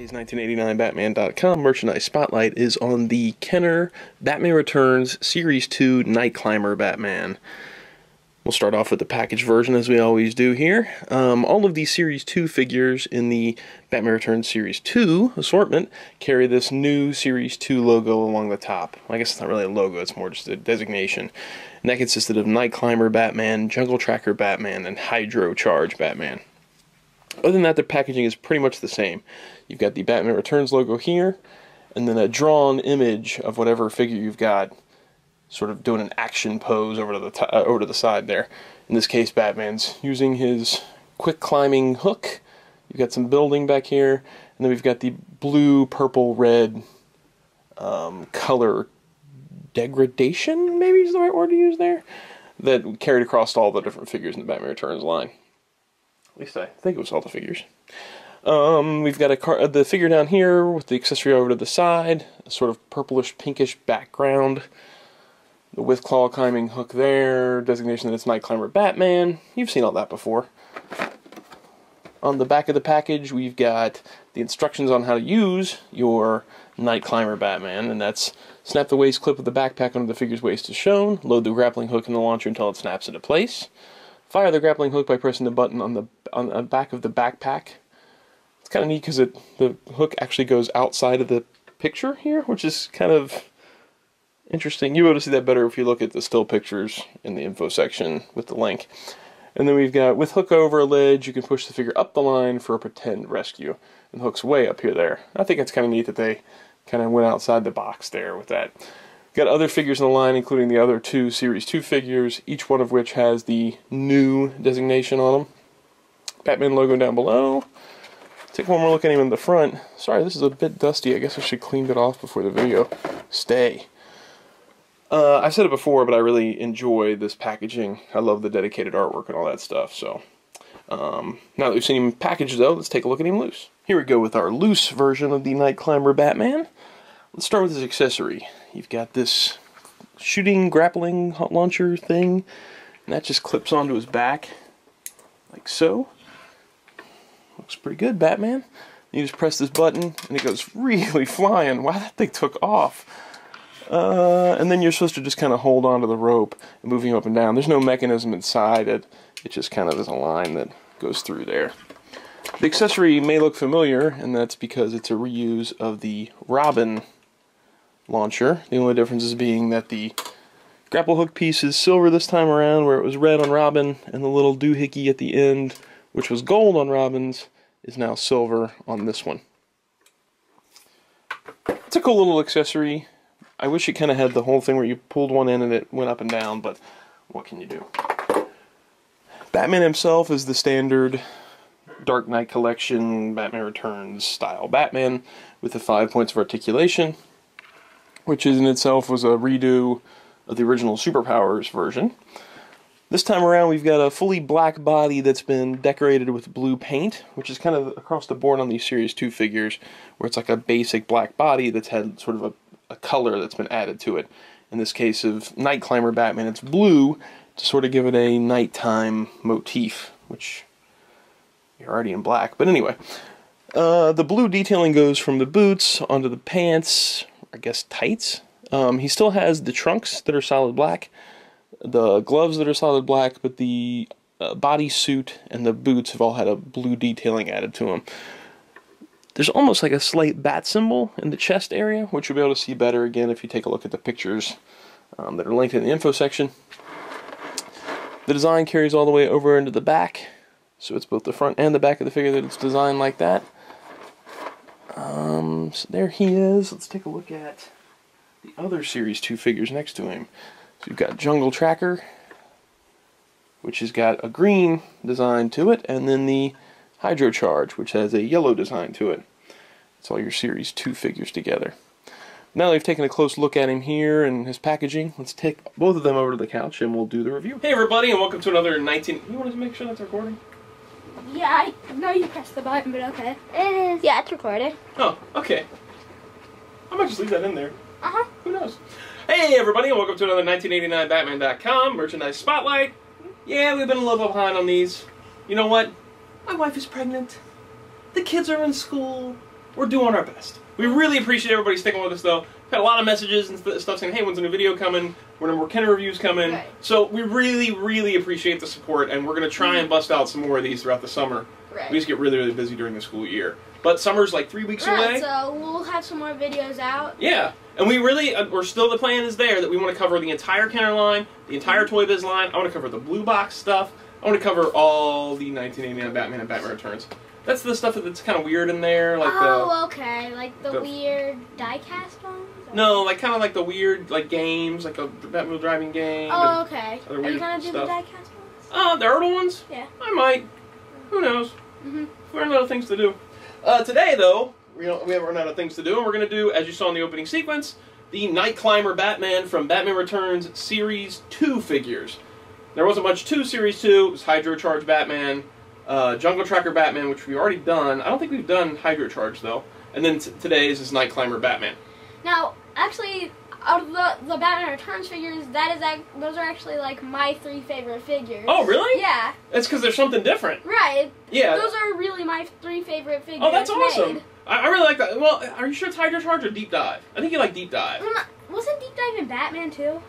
Today's 1989Batman.com merchandise spotlight is on the Kenner Batman Returns Series 2 Night Climber Batman. We'll start off with the package version as we always do here. All of these Series 2 figures in the Batman Returns Series 2 assortment carry this new Series 2 logo along the top. I guess it's not really a logo, it's more just a designation. And that consisted of Night Climber Batman, Jungle Tracker Batman, and Hydro Charge Batman. Other than that, the packaging is pretty much the same. You've got the Batman Returns logo here, and then a drawn image of whatever figure you've got, sort of doing an action pose over to the side there. In this case, Batman's using his quick climbing hook. You've got some building back here, and then we've got the blue, purple, red color degradation, maybe is the right word to use there, that carried across all the different figures in the Batman Returns line. At least I think it was all the figures. We've got the figure down here with the accessory over to the side, a sort of purplish pinkish background. The with claw climbing hook there, designation that it's Night Climber Batman. You've seen all that before. On the back of the package, we've got the instructions on how to use your Night Climber Batman, and that's snap the waist clip of the backpack onto the figure's waist as shown, load the grappling hook in the launcher until it snaps into place. Fire the grappling hook by pressing the button on the back of the backpack. It's kind of neat because the hook actually goes outside of the picture here, which is kind of interesting. You'll be able to see that better if you look at the still pictures in the info section with the link. And then we've got, with hook over a ledge, you can push the figure up the line for a pretend rescue. And the hook's way up here there. I think it's kind of neat that they kind of went outside the box there with that. Got other figures in the line, including the other two Series 2 figures, each one of which has the new designation on them. Batman logo down below. Take one more look at him in the front. Sorry, this is a bit dusty. I guess I should clean it off before the video. Stay. I've said it before, but I really enjoy this packaging. I love the dedicated artwork and all that stuff. So now that we've seen him packaged, though, let's take a look at him loose. Here we go with our loose version of the Night Climber Batman. Let's start with his accessory. You've got this shooting, grappling hot launcher thing, and that just clips onto his back, like so. Looks pretty good, Batman. You just press this button, and it goes really flying. Wow, that thing took off. And then you're supposed to just kind of hold onto the rope and move him up and down. There's no mechanism inside it. It just kind of is a line that goes through there. The accessory may look familiar, and that's because it's a reuse of the Robin launcher. The only difference is being that the grapple hook piece is silver this time around, where it was red on Robin, and the little doohickey at the end, which was gold on Robin's, is now silver on this one. It's a cool little accessory. I wish it kind of had the whole thing where you pulled one in and it went up and down, but what can you do? Batman himself is the standard Dark Knight Collection Batman Returns style Batman with the 5 points of articulation, which in itself was a redo of the original Superpowers version. This time around we've got a fully black body that's been decorated with blue paint, which is kind of across the board on these Series 2 figures, where it's like a basic black body that's had sort of a color that's been added to it. In this case of Night Climber Batman, it's blue to sort of give it a nighttime motif, which you're already in black. But anyway, the blue detailing goes from the boots onto the pants, I guess tights. He still has the trunks that are solid black, the gloves that are solid black, but the bodysuit and the boots have all had a blue detailing added to them. There's almost like a slight bat symbol in the chest area, which you'll be able to see better again if you take a look at the pictures that are linked in the info section. The design carries all the way over into the back, so it's both the front and the back of the figure that it's designed like that. So there he is. Let's take a look at the other Series 2 figures next to him. So we've got Jungle Tracker, which has got a green design to it, and then the Hydro Charge, which has a yellow design to it. It's all your Series 2 figures together. Now that we've taken a close look at him here and his packaging, let's take both of them over to the couch and we'll do the review. Hey everybody, and welcome to another 19... You want to make sure that's recording? Yeah, I know you pressed the button, but okay. It is. Yeah, it's recorded. Oh, okay. I might just leave that in there. Uh-huh. Who knows? Hey everybody, and welcome to another 1989Batman.com merchandise spotlight. Yeah, we've been a little bit behind on these. You know what? My wife is pregnant. The kids are in school. We're doing our best. We really appreciate everybody sticking with us, though. Got a lot of messages and stuff saying, hey, when's a new video coming? When are more Kenner reviews coming? Right. So we really, really appreciate the support, and we're going to try and bust out some more of these throughout the summer. Right. We just get really, really busy during the school year. But summer's like 3 weeks away. So we'll have some more videos out. Yeah. And we really, we're still, the plan is there that we want to cover the entire Kenner line, the entire Toy Biz line. I want to cover the Blue Box stuff. I want to cover all the 1989 Batman and Batman Returns. That's the stuff that's kind of weird in there, like okay, like the weird die-cast ones. No, like kind of like the weird games, like a Batmobile driving game. Oh, okay. Are you gonna do the die-cast ones? The Ertl ones. Yeah. I might. Who knows? We run out of things to do. Today, though, we haven't run out of things to do, and we're gonna do, as you saw in the opening sequence, the Night Climber Batman from Batman Returns Series 2 figures. There wasn't much to Series 2. It was Hydro Charge Batman. Jungle Tracker Batman, which we've already done. I don't think we've done Hydro Charge, though. And then today's is Night Climber Batman. Now, actually, out of the Batman Returns figures, those are actually, like, my 3 favorite figures. Oh, really? Yeah. That's because there's something different. Right. Yeah. Those are really my 3 favorite figures. Oh, that's awesome. Made. I really like that. Well, are you sure it's Hydro Charge or Deep Dive? I think you like Deep Dive. Wasn't Deep Dive in Batman, too?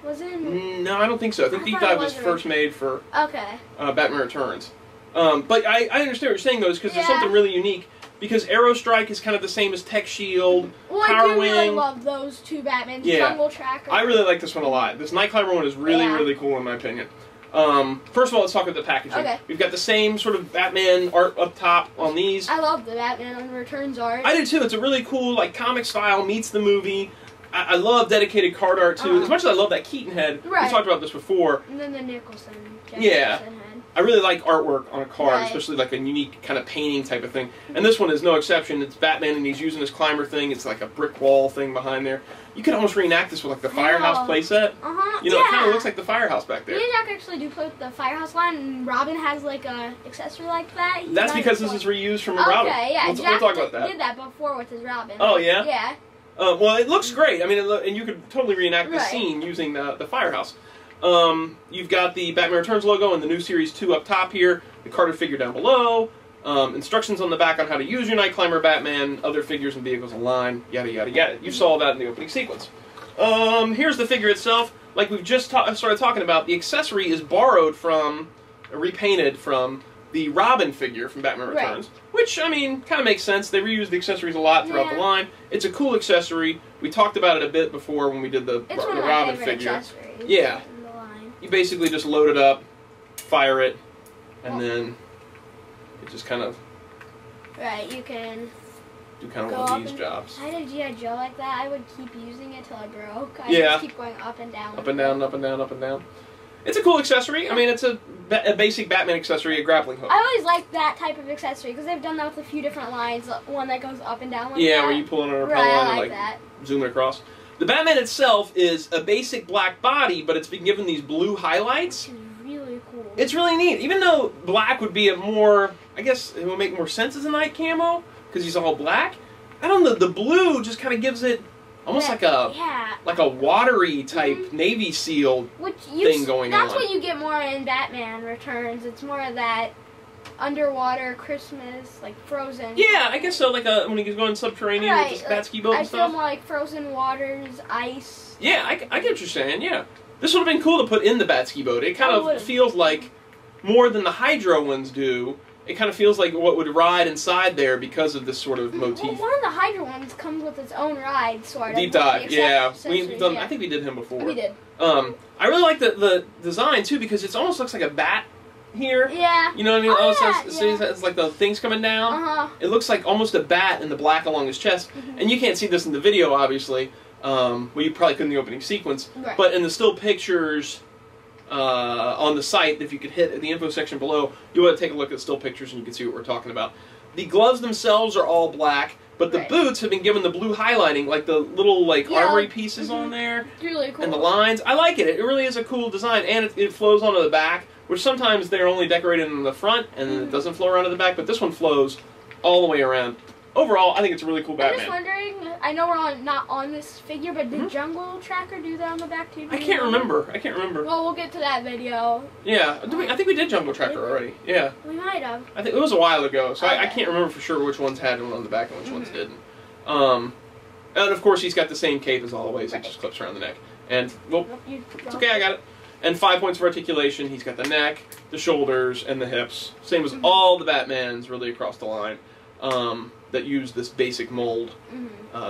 Was it in... No, I don't think so. I think Deep Dive was first made for Batman Returns. But I understand what you're saying, though, because there's something really unique. Because Arrow Strike is kind of the same as Tech Shield, Power I do Wing. Really love those 2 Batmans. Yeah. Jungle Tracker. I really like this one a lot. This Night Climber one is really, really cool in my opinion. First of all, let's talk about the packaging. Okay. We've got the same sort of Batman art up top on these. I love the Batman Returns art. I do too. It's a really cool, like, comic style meets the movie. I love dedicated card art too. As much as I love that Keaton head, we talked about this before. And then the Nicholson. Nicholson head. I really like artwork on a card, especially like a unique kind of painting type of thing. And this one is no exception. It's Batman and he's using his climber thing. It's like a brick wall thing behind there. You could almost reenact this with like the Firehouse playset. You know, it kind of looks like the Firehouse back there. Me and Jack actually do play with the Firehouse line, and Robin has like a accessory like that. That's because this is reused from Robin. Okay, yeah. We'll talk about that. Did that before with his Robin. Oh yeah. Yeah. Well, it looks great. I mean, and you could totally reenact the scene using the Firehouse. You've got the Batman Returns logo and the new Series 2 up top here, the carded figure down below, instructions on the back on how to use your Night Climber Batman, other figures and vehicles in line, yada yada yada. You saw that in the opening sequence. Here's the figure itself. Like we've just started talking about, the accessory is borrowed from, repainted from, the Robin figure from Batman Returns. Which, I mean, kind of makes sense. They reuse the accessories a lot throughout the line. It's a cool accessory. We talked about it a bit before when we did the Robin figure. Yeah. You basically just load it up, fire it, and then it just kind of... Right, you can... do kind of one of these jobs. I did G.I. Joe like that. I would keep using it till I broke. I just keep going up and down. Up and down, up and down, up and down. It's a cool accessory. I mean, it's a basic Batman accessory, a grappling hook. I always like that type of accessory because they've done that with a few different lines. One that goes up and down like that. Where you pull on a repel and like zoom it across. The Batman itself is a basic black body, but it's been given these blue highlights. Which is really cool. It's really neat. Even though black would be a more, I guess it would make more sense as a night camo because he's all black. I don't know. The blue just kind of gives it almost like a watery type Navy SEAL thing going on. That's what you get more in Batman Returns. It's more of that underwater Christmas, like Frozen. Yeah, I guess so. Like when he's going subterranean with his bat ski boat and stuff. I feel more like Frozen Waters, ice. Yeah, I get what you're saying. Yeah, this would have been cool to put in the bat ski boat. It kind of feels like more than the Hydro ones do. It kind of feels like what would ride inside there because of this sort of motif. Well, one of the Hydra ones comes with its own ride, sort of. Deep Dive, yeah. We've done. I think we did him before. We did. I really like the design too because it almost looks like a bat here. Yeah. You know what I mean? It's like the things coming down. It looks like almost a bat in the black along his chest. And you can't see this in the video, obviously. Well, you probably couldn't in the opening sequence. Right. But in the still pictures on the site, if you could hit the info section below, you want to take a look at still pictures and you can see what we're talking about. The gloves themselves are all black, but the boots have been given the blue highlighting, like the little armory pieces on there. It's really cool. And the lines. I like it. It really is a cool design, and it flows onto the back, which sometimes they're only decorated in the front, and then it doesn't flow around to the back, but this one flows all the way around overall, I think it's a really cool I'm just Batman. wondering, I know we're not on this figure, but did Jungle Tracker do that on the back too? I can't remember. Well, we'll get to that video. Yeah, I think we did Jungle Tracker already. Yeah. We might have. I think it was a while ago, so Okay. I can't remember for sure which ones had one on the back and which ones didn't. And of course, he's got the same cape as always. It just clips around the neck. And, well, it's okay, I got it. And 5 points for articulation. He's got the neck, the shoulders, and the hips. Same as all the Batmans really across the line that use this basic mold.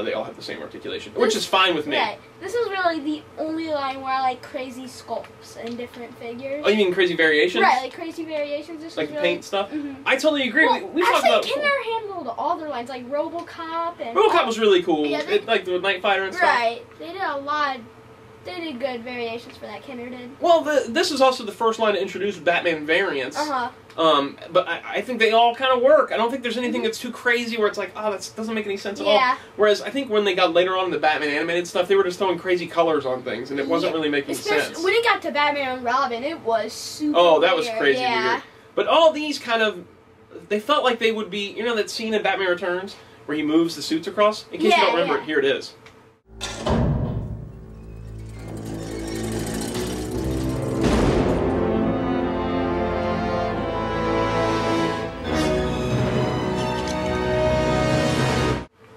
They all have the same articulation, which is fine with me. Right. This is really the only line where I like crazy sculpts and different figures. Oh, you mean crazy variations? Right, like crazy variations. This like is the really, paint stuff? I totally agree. Well, we talked about it Kenner before. handled all their lines, like RoboCop and... RoboCop was really cool. Yeah, Like the Night Fighter and stuff. Right. They did a lot. They did good variations for that. Kenner did. Well, this is also the first line to introduce Batman variants. But I think they all kind of work. I don't think there's anything that's too crazy where it's like, oh, that doesn't make any sense at all. Whereas I think when they got later on in the Batman animated stuff, they were just throwing crazy colors on things, and it wasn't really making sense. When it got to Batman and Robin, it was super Oh, that was weird. crazy weird. But all these kind of, they felt like they would be, you know that scene in Batman Returns where he moves the suits across? In case you don't remember it, here it is.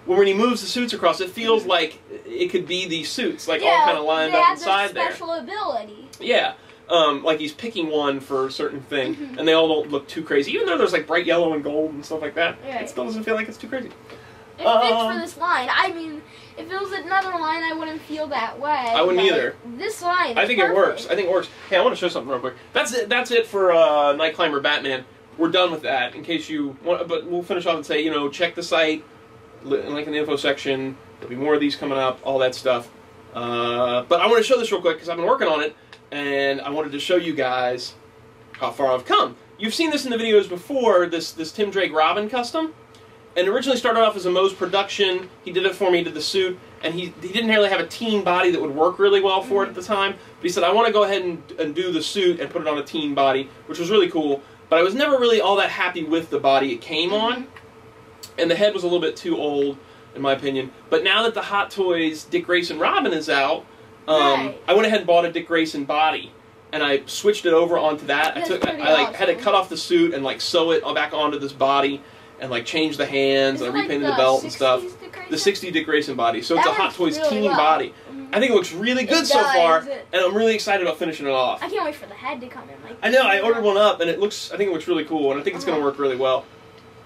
When he moves the suits across, it feels like it could be these suits, like all kind of lined up inside there. Special ability. Yeah, like he's picking one for a certain thing, and they all don't look too crazy. Even though there's like bright yellow and gold and stuff like that, it still doesn't feel like it's too crazy. It fits for this line. I mean, if it was another line, I wouldn't feel that way. I wouldn't either. This line, I think it works. I think it works. Hey, I want to show something real quick. That's it. That's it for Night Climber Batman. We're done with that. In case you want, but we'll finish off and say, you know, check the site. Link in the info section. There'll be more of these coming up, all that stuff. But I want to show this real quick because I've been working on it, and I wanted to show you guys how far I've come. You've seen this in the videos before, this Tim Drake Robin custom, and originally started off as a Moe's production. He did it for me, he did the suit, and he didn't really have a teen body that would work really well for it at the time, but he said, I want to go ahead and do the suit and put it on a teen body, which was really cool, but I was never really all that happy with the body it came on. And the head was a little bit too old, in my opinion. But now that the Hot Toys Dick Grayson Robin is out, I went ahead and bought a Dick Grayson body, and I switched it over onto that. I had to cut off the suit and like sew it back onto this body, and like change the hands and I repainted the belt and stuff. The 60 Dick Grayson body. So it's a Hot Toys teen body. I think it looks really good so far, and I'm really excited about finishing it off. I can't wait for the head to come in. I know. I ordered one up, and I think it looks really cool, and I think it's going to work really well.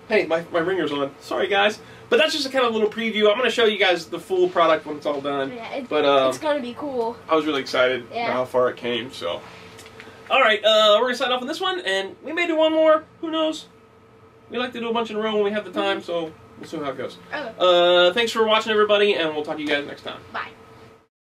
Hey, my ringer's on. Sorry, guys. But that's just a kind of little preview. I'm going to show you guys the full product when it's all done. Yeah, but it's going to be cool. I was really excited about how far it came, so. Alright, we're going to sign off on this one, and we may do one more. Who knows? We like to do a bunch in a row when we have the time, so we'll see how it goes. Okay. Thanks for watching, everybody, and we'll talk to you guys next time. Bye.